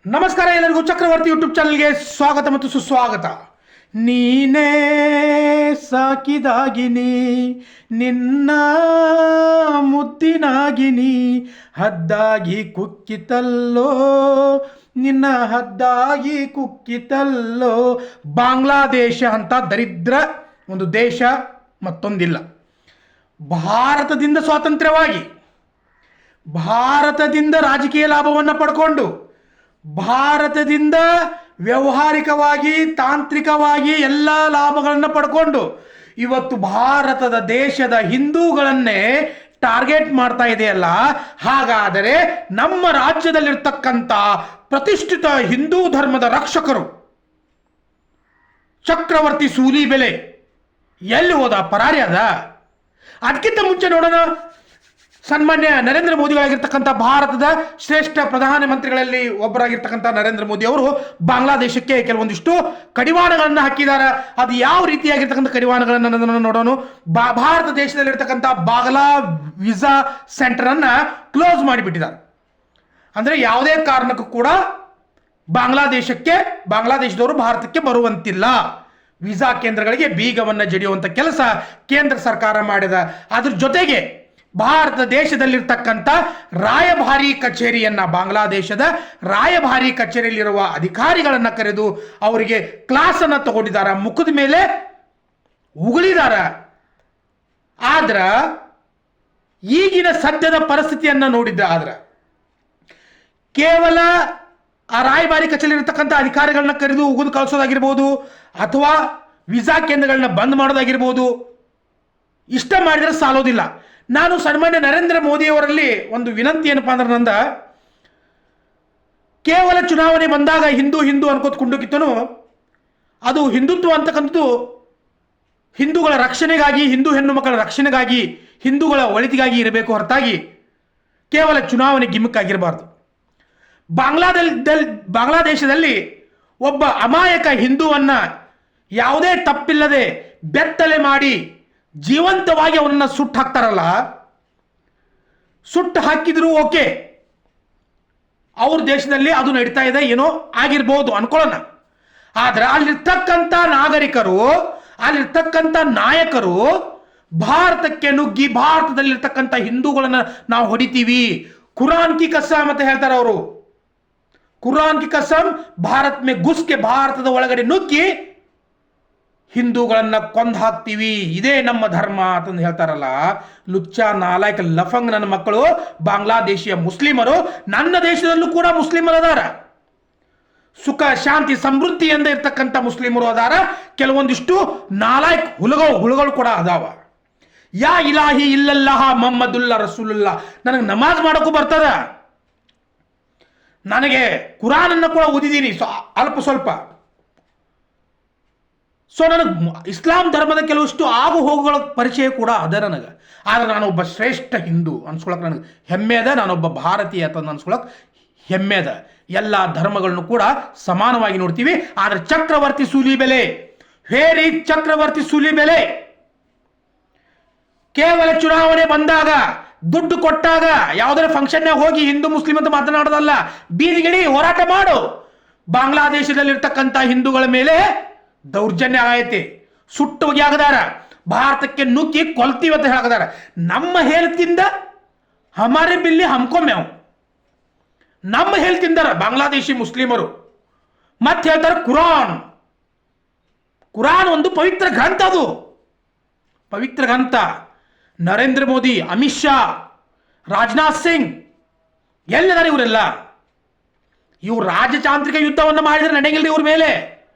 ನಮಸ್ಕಾರ ಎಲ್ಲರಿಗೂ ಚಕ್ರವರ್ತಿ ಯೂಟ್ಯೂಬ್ ಚಾನಲ್ಗೆ ಸ್ವಾಗತ ಮತ್ತು ಸುಸ್ವಾಗತ. ನೀನೇ ಸಾಕಿದಾಗಿನಿ ನಿನ್ನ ಮುದ್ದಿನಾಗಿನಿ ಹದ್ದಾಗಿ ಕುಕ್ಕಿತಲ್ಲೋ ನಿನ್ನ ಹದ್ದಾಗಿ ಕುಕ್ಕಿತಲ್ಲೋ. ಬಾಂಗ್ಲಾದೇಶ ಅಂತ ದರಿದ್ರ ಒಂದು ದೇಶ ಮತ್ತೊಂದಿಲ್ಲ. ಭಾರತದಿಂದ ಸ್ವಾತಂತ್ರ್ಯವಾಗಿ ಭಾರತದಿಂದ ರಾಜಕೀಯ ಲಾಭವನ್ನು ಪಡ್ಕೊಂಡು ಭಾರತದಿಂದ ವ್ಯಾವಹಾರಿಕವಾಗಿ ತಾಂತ್ರಿಕವಾಗಿ ಎಲ್ಲ ಲಾಭಗಳನ್ನು ಪಡ್ಕೊಂಡು ಇವತ್ತು ಭಾರತದ ದೇಶದ ಹಿಂದೂಗಳನ್ನೇ ಟಾರ್ಗೆಟ್ ಮಾಡ್ತಾ ಇದೆಯಲ್ಲ. ಹಾಗಾದರೆ ನಮ್ಮ ರಾಜ್ಯದಲ್ಲಿರ್ತಕ್ಕಂಥ ಪ್ರತಿಷ್ಠಿತ ಹಿಂದೂ ಧರ್ಮದ ರಕ್ಷಕರು ಚಕ್ರವರ್ತಿ ಸೂಲಿಬೆಲೆ ಎಲ್ಲಿ ಹೋದ? ಪರಾರಿ ಅದ? ಅದಕ್ಕಿಂತ ಮುಂಚೆ ನೋಡೋಣ, ಸನ್ಮಾನ್ಯ ನರೇಂದ್ರ ಮೋದಿಗಳಾಗಿರ್ತಕ್ಕಂಥ ಭಾರತದ ಶ್ರೇಷ್ಠ ಪ್ರಧಾನಮಂತ್ರಿಗಳಲ್ಲಿ ಒಬ್ಬರಾಗಿರ್ತಕ್ಕಂಥ ನರೇಂದ್ರ ಮೋದಿ ಅವರು ಬಾಂಗ್ಲಾದೇಶಕ್ಕೆ ಕೆಲವೊಂದಿಷ್ಟು ಕಡಿವಾಣಗಳನ್ನು ಹಾಕಿದ್ದಾರೆ. ಅದು ಯಾವ ರೀತಿಯಾಗಿರ್ತಕ್ಕಂಥ ಕಡಿವಾಣಗಳನ್ನು ನೋಡೋಣ. ಭಾರತ ದೇಶದಲ್ಲಿರ್ತಕ್ಕಂಥ ಬಾಗ್ಲಾ ವೀಸಾ ಸೆಂಟರನ್ನು ಕ್ಲೋಸ್ ಮಾಡಿಬಿಟ್ಟಿದ್ದಾರೆ. ಅಂದರೆ ಯಾವುದೇ ಕಾರಣಕ್ಕೂ ಕೂಡ ಬಾಂಗ್ಲಾದೇಶದವರು ಭಾರತಕ್ಕೆ ಬರುವಂತಿಲ್ಲ. ವೀಸಾ ಕೇಂದ್ರಗಳಿಗೆ ಬೀಗವನ್ನು ಜಡಿಯುವಂಥ ಕೆಲಸ ಕೇಂದ್ರ ಸರ್ಕಾರ ಮಾಡಿದ. ಅದ್ರ ಜೊತೆಗೆ ಭಾರತ ದೇಶದಲ್ಲಿರ್ತಕ್ಕಂಥ ರಾಯಭಾರಿ ಕಚೇರಿಯನ್ನ, ಬಾಂಗ್ಲಾದೇಶದ ರಾಯಭಾರಿ ಕಚೇರಿಯಲ್ಲಿರುವ ಅಧಿಕಾರಿಗಳನ್ನು ಕರೆದು ಅವರಿಗೆ ಕ್ಲಾಸನ್ನು ತಗೊಂಡಿದ್ದಾರೆ, ಮುಖದ ಮೇಲೆ ಉಗುಳಿದಾರ. ಆದ್ರ ಈಗಿನ ಸದ್ಯದ ಪರಿಸ್ಥಿತಿಯನ್ನು ನೋಡಿದ್ದ ಆದ್ರೆ ಕೇವಲ ಆ ರಾಯಭಾರಿ ಕಚೇರಿ ಇರತಕ್ಕಂಥ ಅಧಿಕಾರಿಗಳನ್ನ ಕರೆದು ಉಗಿದು ಕಳಿಸೋದಾಗಿರ್ಬೋದು ಅಥವಾ ವೀಸಾ ಕೇಂದ್ರಗಳನ್ನ ಬಂದ್ ಮಾಡೋದಾಗಿರ್ಬೋದು, ಇಷ್ಟ ಮಾಡಿದ್ರೆ ಸಾಲೋದಿಲ್ಲ. ನಾನು ಸನ್ಮಾನ್ಯ ನರೇಂದ್ರ ಮೋದಿಯವರಲ್ಲಿ ಒಂದು ವಿನಂತಿ ಏನಪ್ಪಾ ಅಂದ್ರೆ, ನಂದ ಕೇವಲ ಚುನಾವಣೆ ಬಂದಾಗ ಹಿಂದೂ ಹಿಂದೂ ಅನ್ಕೋತ್ಕೊಂಡೋಗಿತ್ತನು. ಅದು ಹಿಂದುತ್ವ ಅಂತಕ್ಕಂಥದ್ದು ಹಿಂದೂಗಳ ರಕ್ಷಣೆಗಾಗಿ, ಹಿಂದೂ ಹೆಣ್ಣು ಮಕ್ಕಳ ರಕ್ಷಣೆಗಾಗಿ, ಹಿಂದೂಗಳ ಒಳಿತಿಗಾಗಿ ಇರಬೇಕು ಹೊರತಾಗಿ ಕೇವಲ ಚುನಾವಣೆ ಗಿಮಿಕ್ ಆಗಿರಬಾರ್ದು. ಬಾಂಗ್ಲಾದೇಶದಲ್ಲಿ ಒಬ್ಬ ಅಮಾಯಕ ಹಿಂದೂವನ್ನ ಯಾವುದೇ ತಪ್ಪಿಲ್ಲದೆ ಬೆತ್ತಲೆ ಮಾಡಿ ಜೀವಂತವಾಗಿ ಅವನನ್ನ ಸುಟ್ಟು ಹಾಕ್ತಾರಲ್ಲ, ಸುಟ್ಟು ಹಾಕಿದ್ರು ಓಕೆ, ಅವ್ರ ದೇಶದಲ್ಲಿ ಅದು ನಡೀತಾ ಇದೆ, ಏನೋ ಆಗಿರ್ಬೋದು ಅನ್ಕೊಳ್ಳೋಣ. ಆದ್ರೆ ಅಲ್ಲಿರ್ತಕ್ಕಂಥ ನಾಗರಿಕರು, ಅಲ್ಲಿರ್ತಕ್ಕಂಥ ನಾಯಕರು ಭಾರತಕ್ಕೆ ನುಗ್ಗಿ ಭಾರತದಲ್ಲಿರ್ತಕ್ಕಂಥ ಹಿಂದೂಗಳನ್ನ ನಾವು ಹೊಡಿತೀವಿ, ಕುರಾನ್ ಕಿ ಕಸಮ್ ಅಂತ ಹೇಳ್ತಾರೆ ಅವರು. ಕುರಾನ್ ಕಿ ಕಸಮ್, ಭಾರತ್ ಮೇ ಘುಸ್ಕೆ, ಭಾರತದ ಒಳಗಡೆ ನುಗ್ಗಿ ಹಿಂದೂಗಳನ್ನ ಕೊಂದು ಹಾಕ್ತೀವಿ, ಇದೇ ನಮ್ಮ ಧರ್ಮ ಅಂತಂದು ಹೇಳ್ತಾರಲ್ಲ. ಲುಚ್ಚ ನಾಲಾಯಕ ಲಫಂಗ್ ನನ್ನ ಮಕ್ಕಳು ಬಾಂಗ್ಲಾದೇಶಿಯ ಮುಸ್ಲಿಮರು ನನ್ನ ದೇಶದಲ್ಲೂ ಕೂಡ ಮುಸ್ಲಿಮರು ಅದಾರ. ಸುಖ ಶಾಂತಿ ಸಮೃದ್ಧಿ ಎಂದ ಇರ್ತಕ್ಕಂಥ ಮುಸ್ಲಿಮರು ಅದಾರ. ಕೆಲವೊಂದಿಷ್ಟು ನಾಲಾಯಕ್ ಹುಳುಗಳು ಕೂಡ ಅದಾವ. ಯಾ ಇಲಾಹಿ ಇಲ್ಲಲ್ಲಾಹ ಮೊಹಮ್ಮದುಲ್ಲಾ ರಸೂಲುಲ್ಲಾ, ನನಗೆ ನಮಾಜ್ ಮಾಡೋಕ್ಕೂ ಬರ್ತದ, ನನಗೆ ಕುರಾನನ್ನು ಕೂಡ ಓದಿದ್ದೀನಿ ಅಲ್ಪ ಸ್ವಲ್ಪ. ಸೊ ನನಗೆ ಇಸ್ಲಾಂ ಧರ್ಮದ ಕೆಲವಷ್ಟು ಆಗು ಹೋಗುಗಳ ಪರಿಚಯ ಕೂಡ ಅದ ನನಗೆ. ಆದರೆ ನಾನೊಬ್ಬ ಶ್ರೇಷ್ಠ ಹಿಂದೂ ಅನ್ಸ್ಕೊಳಕ್ಕೆ ನನಗೆ ಹೆಮ್ಮೆ ಅದ, ನಾನೊಬ್ಬ ಭಾರತೀಯ ಅಂತ ಅನ್ಸ್ಕೊಳಕ್ಕೆ ಹೆಮ್ಮೆ ಅದ. ಎಲ್ಲ ಧರ್ಮಗಳನ್ನು ಕೂಡ ಸಮಾನವಾಗಿ ನೋಡ್ತೀವಿ. ಆದರೆ ಚಕ್ರವರ್ತಿ ಸೂಲಿಬೆಲೆ, ಹೇರಿ ಚಕ್ರವರ್ತಿ ಸೂಲಿಬೆಲೆ ಕೇವಲ ಚುನಾವಣೆ ಬಂದಾಗ, ದುಡ್ಡು ಕೊಟ್ಟಾಗ ಯಾವುದೇ ಫಂಕ್ಷನ್ನಾಗ ಹೋಗಿ ಹಿಂದೂ ಮುಸ್ಲಿಂ ಅಂತ ಮಾತನಾಡೋದಲ್ಲ, ಬೀದಿಗಿಡಿ ಹೋರಾಟ ಮಾಡು. ಬಾಂಗ್ಲಾದೇಶದಲ್ಲಿರ್ತಕ್ಕಂಥ ಹಿಂದೂಗಳ ಮೇಲೆ ದೌರ್ಜನ್ಯ ಆಗೈತಿ, ಸುಟ್ಟು ಹೋಗ್ಯಾಗದಾರ, ಭಾರತಕ್ಕೆ ನುಗ್ಗಿ ಕೊಲ್ತೀವಿ ಅಂತ ಹೇಳಕದಾರ. ನಮ್ಮ ಹೇಳ್ತಿಂದ ಹಮಾರೆ ಬಿಲ್ಲಿ ಹಮ್ಕೊಮ್ಮೆವು, ನಮ್ಮ ಹೇಳ್ತಿಂದಾರ ಬಾಂಗ್ಲಾದೇಶಿ ಮುಸ್ಲಿಮರು. ಮತ್ತೆ ಹೇಳ್ತಾರೆ ಕುರಾನ್ ಒಂದು ಪವಿತ್ರ ಗ್ರಂಥ, ಅದು ಪವಿತ್ರ ಗ್ರಂಥ. ನರೇಂದ್ರ ಮೋದಿ, ಅಮಿತ್ ಶಾ, ರಾಜನಾಥ್ ಸಿಂಗ್ ಎಲ್ಲದಾರ ಇವರೆಲ್ಲ. ಇವ್ರು ರಾಜತಾಂತ್ರಿಕ ಯುದ್ಧವನ್ನು ಮಾಡಿದ್ರೆ ನಡೆಯಂಗಿಲ್ಲ ಇವ್ರ ಮೇಲೆ.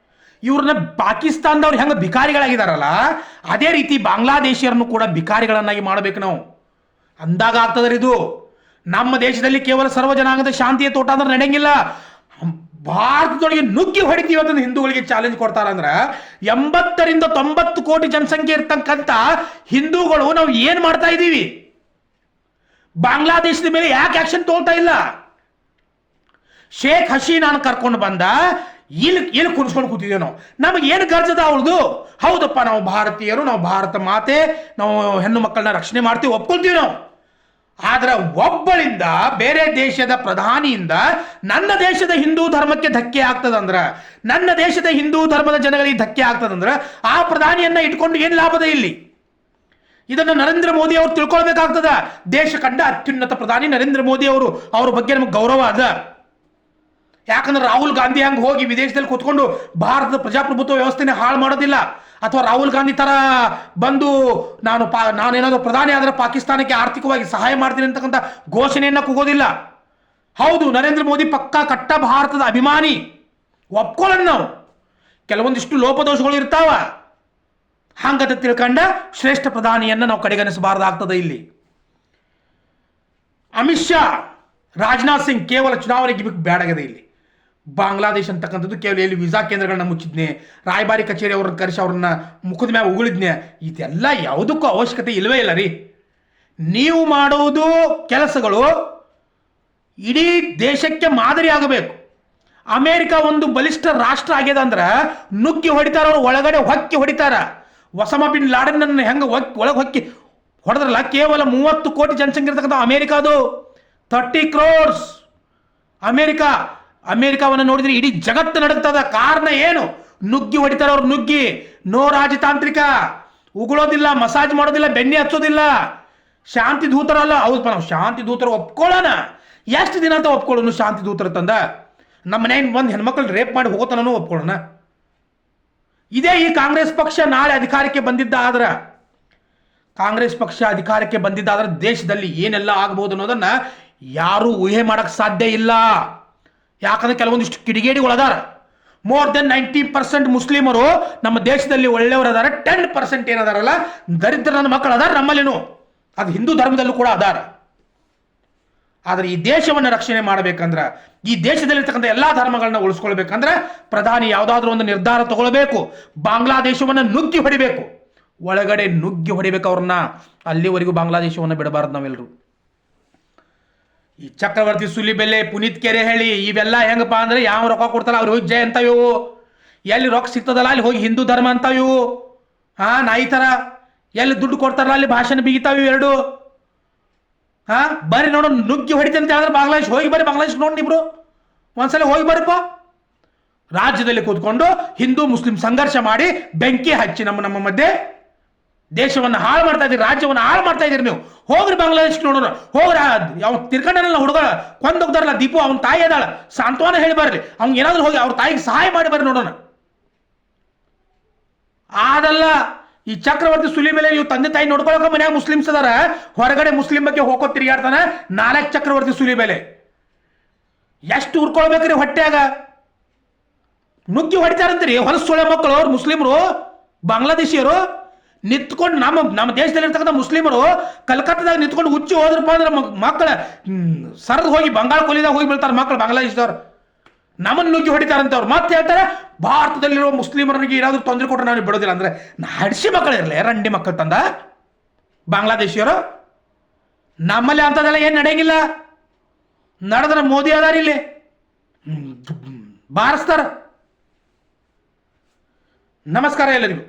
ಇವ್ರನ್ನ ಪಾಕಿಸ್ತಾನದವ್ರು ಹೆಂಗೆ ಭಿಕಾರಿಗಳಾಗಿದಾರಲ್ಲ, ಅದೇ ರೀತಿ ಬಾಂಗ್ಲಾದೇಶಿಯರನ್ನು ಕೂಡ ಭಿಕಾರಿಗಳನ್ನಾಗಿ ಮಾಡಬೇಕು ನಾವು. ಅಂದಾಗ ಆಗ್ತದ್ರಿ ಇದು. ನಮ್ಮ ದೇಶದಲ್ಲಿ ಕೇವಲ ಸರ್ವ ಜನಾಂಗದ ಶಾಂತಿಯ ತೋಟ ಅಂದ್ರೆ ನಡೆಯಂಗಿಲ್ಲ. ಭಾರತದೊಳಗೆ ನುಗ್ಗಿ ಹೊಡಿತೀವಿ ಅಂತ ಹಿಂದೂಗಳಿಗೆ ಚಾಲೆಂಜ್ ಕೊಡ್ತಾರಂದ್ರೆ, 80 to 90 ಕೋಟಿ ಜನಸಂಖ್ಯೆ ಇರ್ತಕ್ಕಂಥ ಹಿಂದೂಗಳು ನಾವು ಏನ್ ಮಾಡ್ತಾ ಇದ್ದೀವಿ? ಬಾಂಗ್ಲಾದೇಶದ ಮೇಲೆ ಯಾಕೆ ಆಕ್ಷನ್ ತಗೊಳ್ತಾ ಇಲ್ಲ? ಶೇಖ್ ಹಸೀನಾನ ಕರ್ಕೊಂಡು ಬಂದ, ಇಲ್ಲಿ ಕುಣಿಸ್ಕೊಂಡು ಕೂತಿದ್ದೇವೆ ನಾವು. ನಮಗೆ ಏನು ಗರ್ಜದ ಅವಳದು? ಹೌದಪ್ಪ, ನಾವು ಭಾರತೀಯರು, ನಾವು ಭಾರತ ಮಾತೆ, ನಾವು ಹೆಣ್ಣು ಮಕ್ಕಳನ್ನ ರಕ್ಷಣೆ ಮಾಡ್ತೀವಿ, ಒಪ್ಕೊಳ್ತೀವಿ ನಾವು. ಆದ್ರೆ ಒಬ್ಬಳಿಂದ ಬೇರೆ ದೇಶದ ಪ್ರಧಾನಿಯಿಂದ ನನ್ನ ದೇಶದ ಹಿಂದೂ ಧರ್ಮಕ್ಕೆ ಧಕ್ಕೆ ಆಗ್ತದಂದ್ರ, ನನ್ನ ದೇಶದ ಹಿಂದೂ ಧರ್ಮದ ಜನಗಳಿಗೆ ಧಕ್ಕೆ ಆಗ್ತದಂದ್ರ ಆ ಪ್ರಧಾನಿಯನ್ನ ಇಟ್ಕೊಂಡು ಏನು ಲಾಭದ ಇಲ್ಲಿ? ಇದನ್ನು ನರೇಂದ್ರ ಮೋದಿ ಅವರು ತಿಳ್ಕೊಳ್ಬೇಕಾಗ್ತದ. ದೇಶ ಕಂಡ ಅತ್ಯುನ್ನತ ಪ್ರಧಾನಿ ನರೇಂದ್ರ ಮೋದಿ ಅವರು, ಅವ್ರ ಬಗ್ಗೆ ನಮಗೆ ಗೌರವ ಅದ. ಯಾಕಂದ್ರೆ ರಾಹುಲ್ ಗಾಂಧಿ ಹಂಗೆ ಹೋಗಿ ವಿದೇಶದಲ್ಲಿ ಕೂತ್ಕೊಂಡು ಭಾರತದ ಪ್ರಜಾಪ್ರಭುತ್ವ ವ್ಯವಸ್ಥೆನ ಹಾಳು ಮಾಡೋದಿಲ್ಲ. ಅಥವಾ ರಾಹುಲ್ ಗಾಂಧಿ ತರ ಬಂದು ನಾನೇನಾದ್ರೂ ಪ್ರಧಾನಿ ಆದ್ರೆ ಪಾಕಿಸ್ತಾನಕ್ಕೆ ಆರ್ಥಿಕವಾಗಿ ಸಹಾಯ ಮಾಡ್ತೀನಿ ಅಂತಕ್ಕಂಥ ಘೋಷಣೆಯನ್ನ ಕೂಗೋದಿಲ್ಲ. ಹೌದು, ನರೇಂದ್ರ ಮೋದಿ ಪಕ್ಕಾ ಕಟ್ಟ ಭಾರತದ ಅಭಿಮಾನಿ, ಒಪ್ಕೊಳ್ಳೋಣ ನಾವು. ಕೆಲವೊಂದಿಷ್ಟು ಲೋಪದೋಷಗಳು ಇರ್ತಾವ, ಹಂಗತ ತಿಳ್ಕೊಂಡ ಶ್ರೇಷ್ಠ ಪ್ರಧಾನಿಯನ್ನ ನಾವು ಕಡೆಗಣಿಸಬಾರ್ದಾಗ್ತದೆ. ಇಲ್ಲಿ ಅಮಿತ್ ಶಾ, ರಾಜನಾಥ್ ಸಿಂಗ್ ಕೇವಲ ಚುನಾವಣೆಗೆ ಬೇಡಾಗಿದೆ. ಇಲ್ಲಿ ಬಾಂಗ್ಲಾದೇಶ ಅಂತಕ್ಕಂಥದ್ದು ಕೇವಲ ಎಲ್ಲಿ ವೀಸಾ ಕೇಂದ್ರಗಳನ್ನ ಮುಚ್ಚಿದ್ನೆ, ರಾಯಭಾರಿ ಕಚೇರಿ ಅವ್ರನ್ನ ಕರೆಸಿ ಅವ್ರನ್ನ ಮುಖದ ಮ್ಯಾಗ ಉಗುಳಿದ್ನೆ, ಇದೆಲ್ಲ ಯಾವುದಕ್ಕೂ ಅವಶ್ಯಕತೆ ಇಲ್ಲವೇ ಇಲ್ಲ ರೀ. ನೀವು ಮಾಡುವುದು ಕೆಲಸಗಳು ಇಡೀ ದೇಶಕ್ಕೆ ಮಾದರಿ ಆಗಬೇಕು. ಅಮೇರಿಕ ಒಂದು ಬಲಿಷ್ಠ ರಾಷ್ಟ್ರ ಆಗ್ಯದ ಅಂದ್ರೆ ನುಗ್ಗಿ ಹೊಡಿತಾರ, ಅವ್ರು ಒಳಗಡೆ ಹೊಕ್ಕಿ ಹೊಡಿತಾರ. ಒಸಾಮಾ ಬಿನ್ ಲಾಡೆನ್ ಹೆಂಗೆ ಒಳಗೆ ಹೊಕ್ಕಿ ಹೊಡೆದ್ರಲ್ಲ, ಕೇವಲ 30 ಕೋಟಿ ಜನಸಂಖ್ಯೆ ಇರ್ತಕ್ಕಂಥ ಅಮೇರಿಕಾದು 30 crores ಅಮೇರಿಕಾವನ್ನು ನೋಡಿದ್ರೆ ಇಡೀ ಜಗತ್ತು ನಡುಗ್ತದ. ಕಾರಣ ಏನು? ನುಗ್ಗಿ ಹೊಡಿತಾರ ಅವ್ರು, ನುಗ್ಗಿ. ನೋ ರಾಜತಾಂತ್ರಿಕ, ಉಗುಳೋದಿಲ್ಲ, ಮಸಾಜ್ ಮಾಡೋದಿಲ್ಲ, ಬೆಣ್ಣೆ ಹಚ್ಚೋದಿಲ್ಲ. ಶಾಂತಿ ದೂತರಲ್ಲ. ಹೌದಪ್ಪ, ನಾವು ಶಾಂತಿ ದೂತರು ಒಪ್ಕೊಳ್ಳೋಣ. ಎಷ್ಟು ದಿನ ಅಂತ ಒಪ್ಕೊಳ್ಳೋಣ ಶಾಂತಿ ದೂತರ ತಂದ? ನಮ್ಮ ಮನೆಯಿಂದ ಬಂದು ಹೆಣ್ಮಕ್ಳು ರೇಪ್ ಮಾಡಿ ಹೋಗೋತನೂ ಒಪ್ಕೊಳ್ಳೋಣ. ಇದೇ ಈ ಕಾಂಗ್ರೆಸ್ ಪಕ್ಷ ನಾಳೆ ಅಧಿಕಾರಕ್ಕೆ ಬಂದಿದ್ದಾದ್ರೆ, ದೇಶದಲ್ಲಿ ಏನೆಲ್ಲ ಆಗ್ಬೋದು ಅನ್ನೋದನ್ನ ಯಾರೂ ಊಹೆ ಮಾಡಕ್ ಸಾಧ್ಯ ಇಲ್ಲ. ಯಾಕಂದ್ರೆ ಕೆಲವೊಂದಿಷ್ಟು ಕಿಡಿಗೇಡಿಗಳು ಅದಾರ. ಮೋರ್ ದೆನ್ 90% ಮುಸ್ಲಿಮರು ನಮ್ಮ ದೇಶದಲ್ಲಿ ಒಳ್ಳೆಯವರು ಅದಾರ. 10% ಏನದಾರಲ್ಲ ದರಿದ್ರ ನನ್ನ ಮಕ್ಕಳು ಅದಾರ ನಮ್ಮಲ್ಲಿನೂ. ಅದು ಹಿಂದೂ ಧರ್ಮದಲ್ಲೂ ಕೂಡ ಅದಾರ. ಆದರೆ ಈ ದೇಶವನ್ನು ರಕ್ಷಣೆ ಮಾಡಬೇಕಂದ್ರೆ, ಈ ದೇಶದಲ್ಲಿರ್ತಕ್ಕಂಥ ಎಲ್ಲಾ ಧರ್ಮಗಳನ್ನ ಉಳಿಸ್ಕೊಳ್ಬೇಕಂದ್ರೆ ಪ್ರಧಾನಿ ಯಾವುದಾದ್ರೂ ಒಂದು ನಿರ್ಧಾರ ತಗೊಳ್ಬೇಕು. ಬಾಂಗ್ಲಾದೇಶವನ್ನು ನುಗ್ಗಿ ಹೊಡಿಬೇಕು, ಒಳಗಡೆ ನುಗ್ಗಿ ಹೊಡಿಬೇಕು ಅವ್ರನ್ನ. ಅಲ್ಲಿವರೆಗೂ ಬಾಂಗ್ಲಾದೇಶವನ್ನು ಬಿಡಬಾರ್ದು ನಾವೆಲ್ಲರೂ. ಈ ಚಕ್ರವರ್ತಿ ಸುಲಿಬೆಲೆ, ಪುನೀತ್ ಕೆರೆಹಳ್ಳಿ ಇವೆಲ್ಲ ಹೆಂಗಪ್ಪ ಅಂದ್ರೆ ಯಾವ ರೊಕ್ಕ ಕೊಡ್ತಾರ ಅವ್ರು ಹೋಗಿ ಜಯ ಅಂತ ಇವು. ಎಲ್ಲಿ ರೊಕ್ಕ ಸಿಗ್ತದಲ್ಲ ಅಲ್ಲಿ ಹೋಗಿ ಹಿಂದೂ ಧರ್ಮ ಅಂತ ಇವು. ನಾಯಿ ಥರ ಎಲ್ಲಿ ದುಡ್ಡು ಕೊಡ್ತಾರಲ್ಲ ಅಲ್ಲಿ ಭಾಷಣ ಬಿಗಿತಾವ ಎರಡು. ಬರ್ರಿ ನೋಡು, ನುಗ್ಗಿ ಹೊಡಿತೀನಿ ಅಂತ ಹೇಳಿದ್ರೆ ಬಾಂಗ್ಲಾದೇಶ ಹೋಗಿ ಬರ್ರಿ, ಬಾಂಗ್ಲಾದೇಶ ನೋಡಿ ಇಬ್ರು ಒಂದ್ಸಲ ಹೋಗಿ ಬರ್ರಿಪ್ಪ. ರಾಜ್ಯದಲ್ಲಿ ಕೂತ್ಕೊಂಡು ಹಿಂದೂ ಮುಸ್ಲಿಂ ಸಂಘರ್ಷ ಮಾಡಿ ಬೆಂಕಿ ಹಚ್ಚಿ ನಮ್ಮ ಮಧ್ಯೆ ದೇಶವನ್ನು ಹಾಳು ಮಾಡ್ತಾ ಇದ್ದೀರಿ, ರಾಜ್ಯವನ್ನು ಹಾಳು ಮಾಡ್ತಾ ಇದ್ದೀರಿ ನೀವು. ಹೋಗ್ರಿ ಬಾಂಗ್ಲಾದೇಶಕ್ಕೆ ನೋಡೋಣ. ಹೋಗ್ರಿ, ಯಾವ ತಿರ್ಕೊಂಡಲ್ಲ ಹುಡುಗ ಕೊಂದೋಗ್ತಾರಲ್ಲ ದೀಪು, ಅವನ ತಾಯಿ ಅದಾಳ, ಸಾಂತ್ವನ ಹೇಳಿ ಬರ್ರಿ. ಅವ್ನಿಗೆ ಏನಾದ್ರು ಹೋಗಿ ಅವ್ರ ತಾಯಿಗೆ ಸಹಾಯ ಮಾಡಿ ಬರ್ರಿ ನೋಡೋಣ. ಅದಲ್ಲ, ಈ ಚಕ್ರವರ್ತಿ ಸುಲಿ ಮೇಲೆ ನೀವು ತಂದೆ ತಾಯಿ ನೋಡ್ಕೊಳಕ ಮನ್ಯಾಗ ಮುಸ್ಲಿಮ್ಸ್ ಅದಾರ, ಹೊರಗಡೆ ಮುಸ್ಲಿಂ ಬಗ್ಗೆ ಹೋಗೋ ತಿರುಗಾಡ್ತಾನ 4 ಚಕ್ರವರ್ತಿ ಸುಲಿ ಮೇಲೆ. ಎಷ್ಟು ಉರ್ಕೊಳ್ಬೇಕ್ರಿ ಹೊಟ್ಟೆಯಾಗ? ನುಗ್ಗಿ ಹೊಡಿತಾರಂತೀರಿ ಹೊಲಸು ಸೊಳೆ ಮಕ್ಕಳು. ಅವ್ರು ಮುಸ್ಲಿಮರು, ಬಾಂಗ್ಲಾದೇಶಿಯರು ನಿಂತ್ಕೊಂಡು ನಮ್ಮ ದೇಶದಲ್ಲಿರ್ತಕ್ಕಂಥ ಮುಸ್ಲಿಮರು ಕಲ್ಕತ್ತಾದಾಗ ನಿಂತ್ಕೊಂಡು ಹುಚ್ಚಿ ಹೋದ್ರಪ್ಪ ಅಂದ್ರೆ ಮಕ್ಕಳ ಸರದ್ ಹೋಗಿ ಬಂಗಾಳ ಕೊಲ್ಲಿದಾಗ ಹೋಗಿ ಬೀಳ್ತಾರೆ ಮಕ್ಕಳು ಬಾಂಗ್ಲಾದೇಶದವ್ರು. ನಮ್ಮನ್ನು ನುಗ್ಗಿ ಹೊಡಿತಾರಂತೆ ಅವ್ರು. ಮತ್ತೆ ಹೇಳ್ತಾರೆ ಭಾರತದಲ್ಲಿರುವ ಮುಸ್ಲಿಮರಿಗೆ ಏನಾದರೂ ತೊಂದರೆ ಕೊಟ್ಟರೆ ನಾನು ಬಿಡೋದಿಲ್ಲ. ಅಂದ್ರೆ ಹಡ್ಸಿ ಮಕ್ಕಳು ಇರಲಿ, ರಂಡಿ ಮಕ್ಕಳು ತಂದ ಬಾಂಗ್ಲಾದೇಶಿಯರು. ನಮ್ಮಲ್ಲಿ ಅಂಥದ್ದೆಲ್ಲ ಏನು ನಡೆಯಂಗಿಲ್ಲ. ನಡೆದ್ರೆ ಮೋದಿ ಅದಾರ ಇಲ್ಲಿ ಬಾರಿಸ್ತಾರ. ನಮಸ್ಕಾರ ಎಲ್ಲರಿಗೂ.